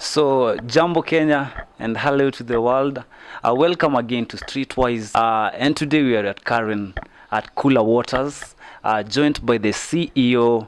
So, Jambo Kenya and hello to the world. Welcome again to Streetwise. And today we are at Karen at Koola Waters, joined by the CEO,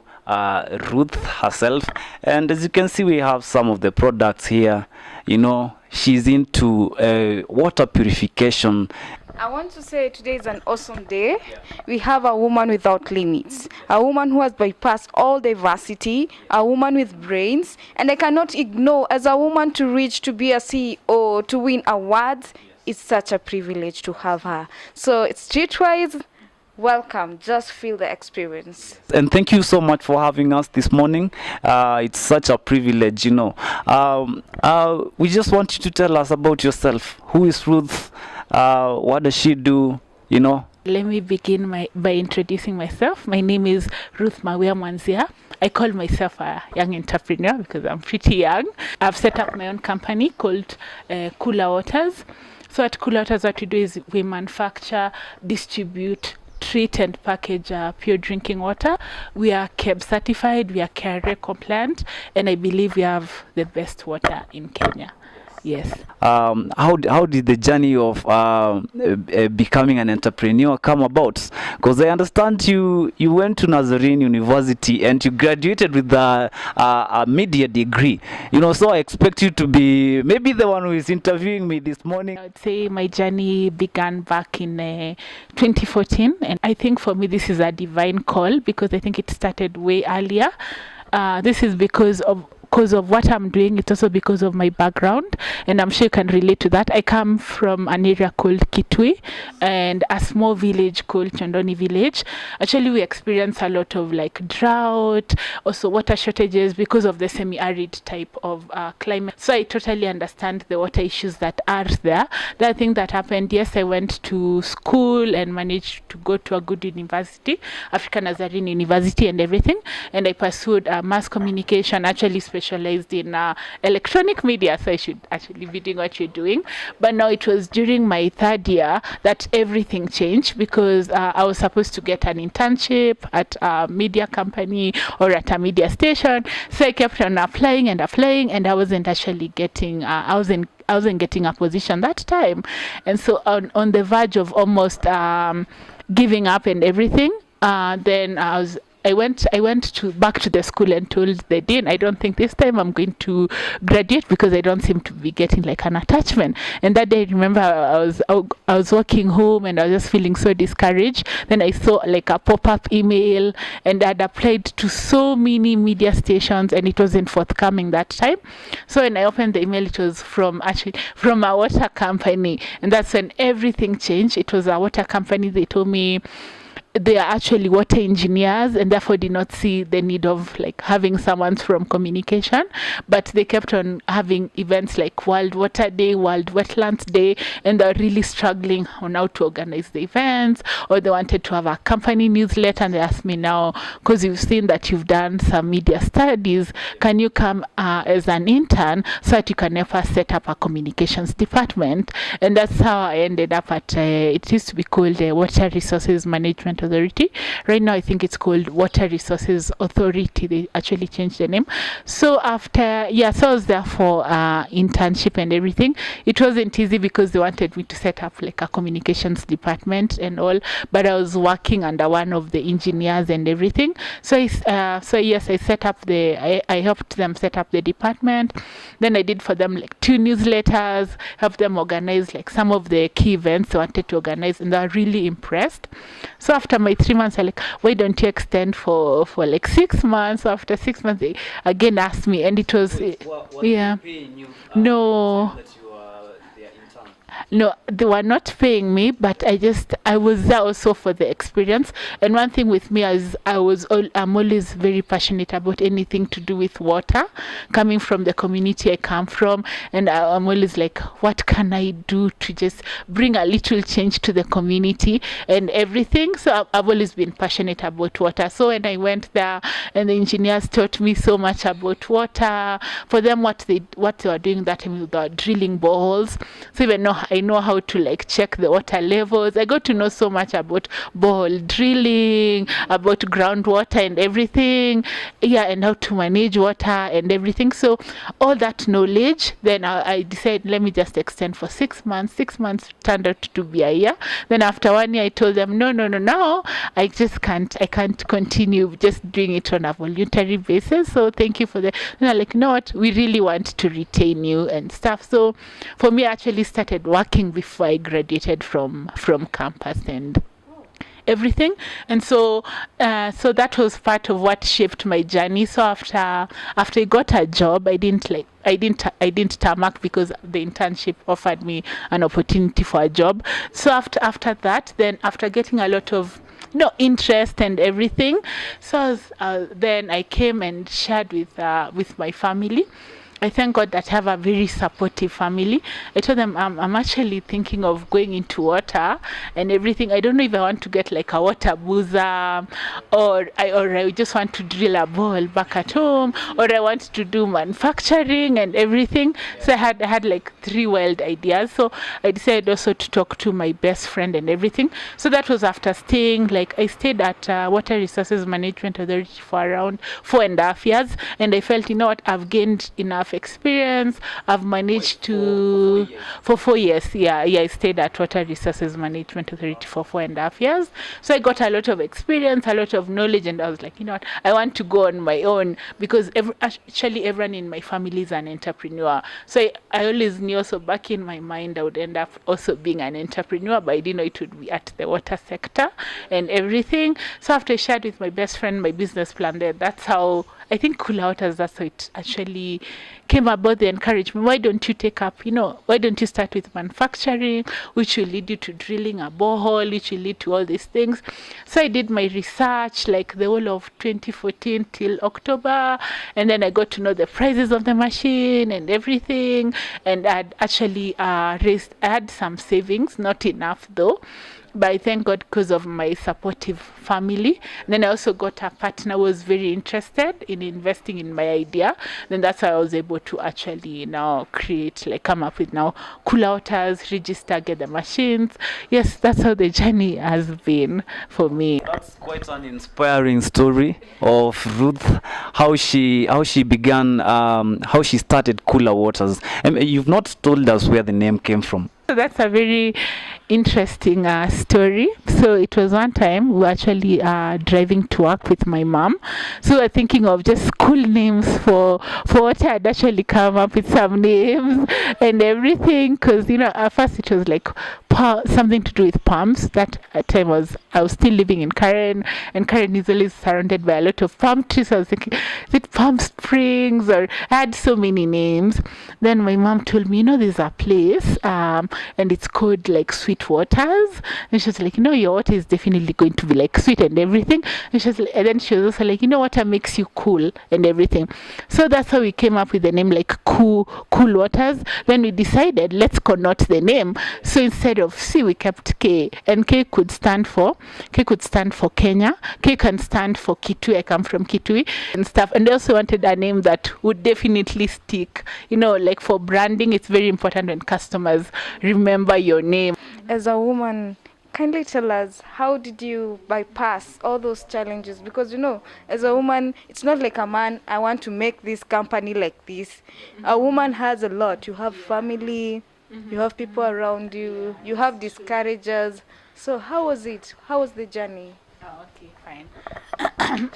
Ruth herself. And as you can see, we have some of the products here. You know, she's into water purification. I want to say today is an awesome day. We have a woman without limits, a woman who has bypassed all diversity, a woman with brains, and I cannot ignore as a woman to reach to be a CEO, to win awards. It's such a privilege to have her. So it's Streetwise. Welcome. Just feel the experience. And thank you so much for having us this morning. It's such a privilege, you know. We just want you to tell us about yourself. Who is Ruth? What does she do? You know. Let me begin by introducing myself. My name is Ruth Mawia Mwanzia. I call myself a young entrepreneur because I'm pretty young. I've set up my own company called Koola Waters. So at Koola Waters, what we do is we manufacture, distribute, treat and package pure drinking water. We are KEB certified, we are KRA compliant, and I believe we have the best water in Kenya. Yes. How did the journey of becoming an entrepreneur come about? Because I understand you went to Nazarene University and you graduated with a media degree. You know, so I expect you to be maybe the one who is interviewing me this morning. I would say my journey began back in 2014, and I think for me this is a divine call because I think it started way earlier. This is because of what I'm doing. It's also because of my background, and I'm sure you can relate to that. I come from an area called Kitui and a small village called Chondoni village. Actually, we experience a lot of like drought, also water shortages because of the semi-arid type of climate. So I totally understand the water issues that are there. The thing that happened, yes, I went to school and managed to go to a good university, African Nazarene University and everything, and I pursued mass communication, actually specialized in electronic media, so I should actually be doing what you're doing. But now it was during my third year that everything changed because I was supposed to get an internship at a media company or at a media station. So I kept on applying, and I wasn't actually getting I wasn't getting a position that time. And so on the verge of almost giving up and everything, then I went back to the school and told the dean, I don't think this time I'm going to graduate because I don't seem to be getting like an attachment. And that day, I remember I was walking home and I was just feeling so discouraged. Then I saw like a pop-up email, and I'd applied to so many media stations and it wasn't forthcoming that time. So when I opened the email, it was from a water company, and that's when everything changed. It was a water company. They told me they are actually water engineers and therefore did not see the need of like having someone from communication, but they kept on having events like World Water Day, World Wetlands Day, and they're really struggling on how to organize the events, or they wanted to have a company newsletter, and they asked me now, because you've seen that you've done some media studies, can you come as an intern so that you can help us set up a communications department? And that's how I ended up at it used to be called Water Resources Management Authority. Right now I think it's called Water Resources Authority. They actually changed the name. So after so I was there for internship and everything. It wasn't easy because they wanted me to set up like a communications department and all, but I was working under one of the engineers and everything. So yes, I helped them set up the department. Then I did for them like 2 newsletters, helped them organize like some of the key events they wanted to organize, and they were really impressed. So after my 3 months, I'm like, why don't you extend for like 6 months? So after 6 months, they again asked me, and it was yeah, no. No, they were not paying me, but I was there also for the experience. And one thing with me is I'm always very passionate about anything to do with water, coming from the community I come from, and I'm always like, what can I do to just bring a little change to the community and everything. So I've always been passionate about water. So when I went there, and the engineers taught me so much about water. For them, what they were doing that time, they were drilling boreholes. So even now I know how to like check the water levels. I got to know so much about bore drilling, about groundwater and everything. Yeah, and how to manage water and everything. So all that knowledge, then I decided, let me just extend for 6 months. 6 months turned out to be a year. Then after 1 year, I told them, no, I can't continue just doing it on a voluntary basis. So thank you for that. And I'm like, you know what, we really want to retain you and stuff. So for me, I actually started working before I graduated from campus and everything. And so that was part of what shaped my journey. So after I got a job, I didn't tarmac because the internship offered me an opportunity for a job. So after that, then after getting a lot of interest and everything, so then I came and shared with my family. I thank God that I have a very supportive family. I told them I'm actually thinking of going into water and everything. I don't know if I want to get like a water boozer, or I just want to drill a bore back at home, or I want to do manufacturing and everything. So I had like 3 wild ideas. So I decided also to talk to my best friend and everything. So that was after I stayed at Water Resources Management Authority for around 4.5 years, and I felt, you know what, I've gained enough experience. I've managed to for 4 years. Yeah, I stayed at Water Resources Management Authority for 4.5 years. So I got a lot of experience, a lot of knowledge, and I was like, you know what, I want to go on my own, because actually everyone in my family is an entrepreneur. So I always knew, also back in my mind, I would end up also being an entrepreneur, but I didn't know it would be at the water sector and everything. So after I shared with my best friend my business plan there, that's how I think Koola Waters, that's how it actually came about, the encouragement. Why don't you take up, why don't you start with manufacturing, which will lead you to drilling a borehole, which will lead to all these things. So I did my research like the whole of 2014 till October, and then I got to know the prices of the machine and everything, and I'd actually I had some savings, not enough though, but I thank God because of my supportive family. And then I also got a partner who was very interested in investing in my idea. Then that's how I was able to actually now come up with now Koola Waters, register, get the machines. Yes, that's how the journey has been for me. That's quite an inspiring story of Ruth, how she began, how she started Koola Waters. You've not told us where the name came from. So that's a very interesting story. So it was one time we were actually driving to work with my mom. So we were thinking of just cool names for what I had actually come up with some names and everything, because at first it was like something to do with palms. That time I was still living in Karen, and Karen is always surrounded by a lot of palm trees. So I was thinking, is it Palm Springs? Or I had so many names. Then my mom told me, there's a place and it's called like Sweet Waters, and she was like, your water is definitely going to be like sweet and everything. And then she was also like, water makes you cool and everything. So that's how we came up with the name like Cool Waters. Then we decided, let's connote the name. So instead of C, we kept K, and K could stand for Kenya. K can stand for Kitui. I come from Kitui and stuff. And they also wanted a name that would definitely stick. Like for branding, it's very important when customers remember your name. As a woman, kindly tell us, how did you bypass all those challenges? Because as a woman, it's not like a man, I want to make this company like this. A woman has a lot. You have family, you have people around you, you have discouragers. So how was it? How was the journey? Okay, fine.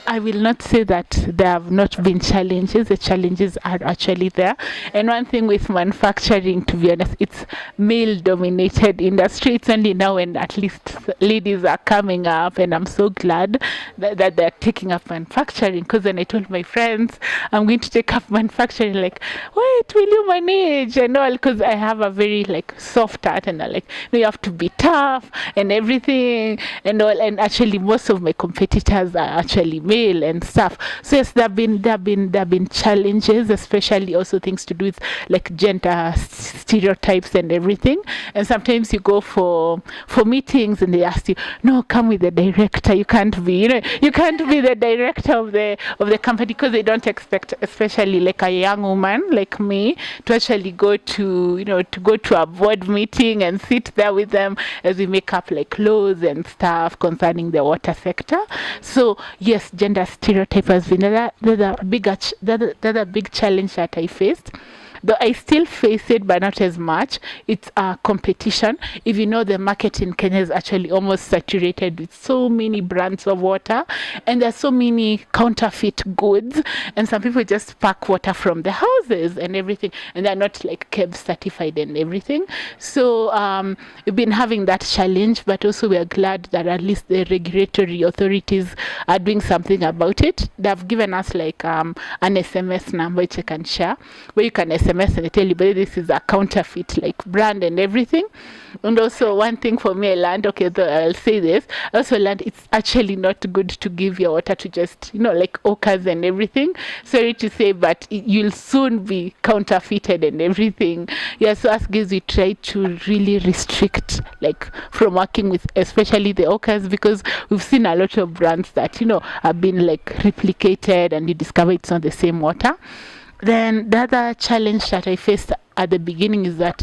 I will not say that there have not been challenges. The challenges are actually there. And one thing with manufacturing, to be honest, it's male-dominated industry. It's only now when at least ladies are coming up, and I'm so glad that they're taking up manufacturing. Because when I told my friends I'm going to take up manufacturing, like, wait, will you manage and all? Because I have a very soft heart, and they're like, you have to be tough and everything and all. And actually, most of my competitors are actually male and stuff. So yes, there have been challenges, especially also things to do with like gender stereotypes and everything. And sometimes you go for meetings and they ask you, no, come with the director. You can't be, you can't be the director of the company, because they don't expect, especially like a young woman like me, to actually go to a board meeting and sit there with them as we make up like laws and stuff concerning the water sector. So yes, gender stereotype has been the big challenge that I faced. Though I still face it, but not as much. It's a competition. If you know, the market in Kenya is actually almost saturated with so many brands of water, and there's so many counterfeit goods, and some people just pack water from the houses and everything, and they're not like KEB certified and everything. So we've been having that challenge, but also we are glad that at least the regulatory authorities are doing something about it. They've given us like an SMS number which I can share, where you can SMS and they tell you, but this is a counterfeit like brand and everything. And also one thing for me, I learned, okay, though I'll say this, I also learned it's actually not good to give your water to just, like orcas and everything. Sorry to say, but you'll soon be counterfeited and everything. Yeah, so as gives, we try to really restrict like from working with especially the orcas, because we've seen a lot of brands that, have been like replicated and you discover it's not the same water. Then the other challenge that I faced at the beginning is that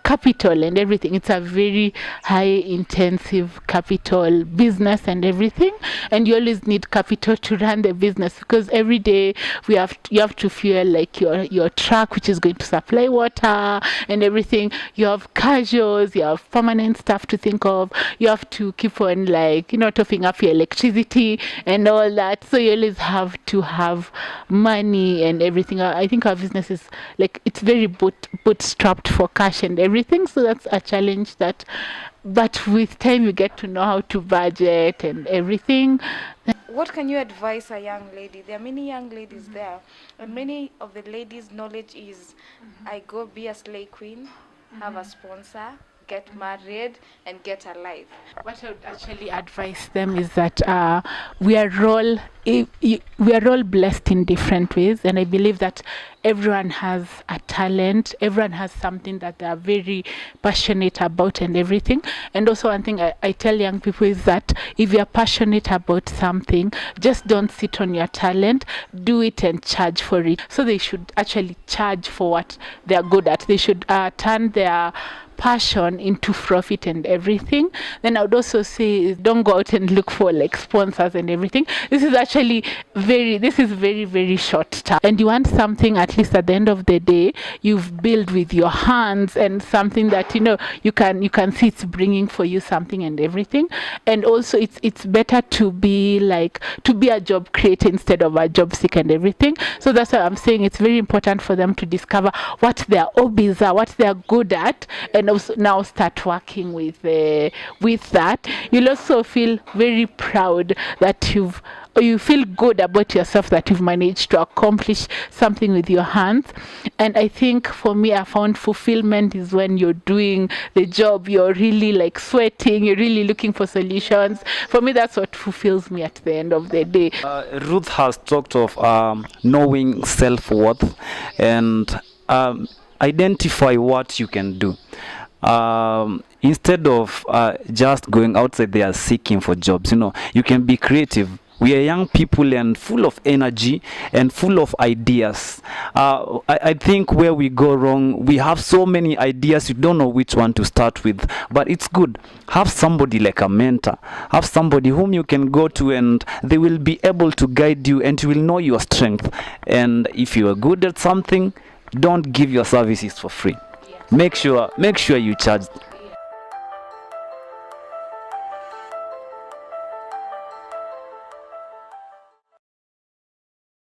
capital and everything. It's a very high intensive capital business and everything, and you always need capital to run the business, because every day you have to fuel like your truck, which is going to supply water and everything. You have casuals, you have permanent stuff to think of, you have to keep on like topping up your electricity and all that. So you always have to have money and everything. I think our business is like, it's very bootstrapped for cash and everything, so that's a challenge but with time you get to know how to budget and everything. What can you advise a young lady? There are many young ladies there, and many of the ladies' knowledge is I go be a slay queen, have a sponsor, get married and get a life. What I would actually advise them is that we are all blessed in different ways, and I believe that everyone has a talent, everyone has something that they are very passionate about and everything. And also one thing I tell young people is that if you're passionate about something, just don't sit on your talent, do it and charge for it. So they should actually charge for what they're good at. They should turn their passion into profit and everything. Then I would also say, don't go out and look for like sponsors and everything. This is actually very, very short term, and you want something at least at the end of the day you've built with your hands, and something that you can see it's bringing for you something and everything. And also it's better to be a job creator instead of a job seeker and everything. So that's why I'm saying it's very important for them to discover what their hobbies are, what they're good at, and also now start working with that. You'll also feel very proud that you feel good about yourself, that you've managed to accomplish something with your hands. And I think for me, I found fulfillment is when you're doing the job, you're really like sweating, you're really looking for solutions. For me, that's what fulfills me at the end of the day. Ruth has talked of knowing self-worth and identify what you can do. Instead of just going outside there seeking for jobs, you can be creative. We are young people and full of energy and full of ideas. I think where we go wrong, we have so many ideas, you don't know which one to start with. But it's good. Have somebody like a mentor. Have somebody whom you can go to, and they will be able to guide you, and you will know your strength. And if you are good at something, don't give your services for free. Make sure you charge.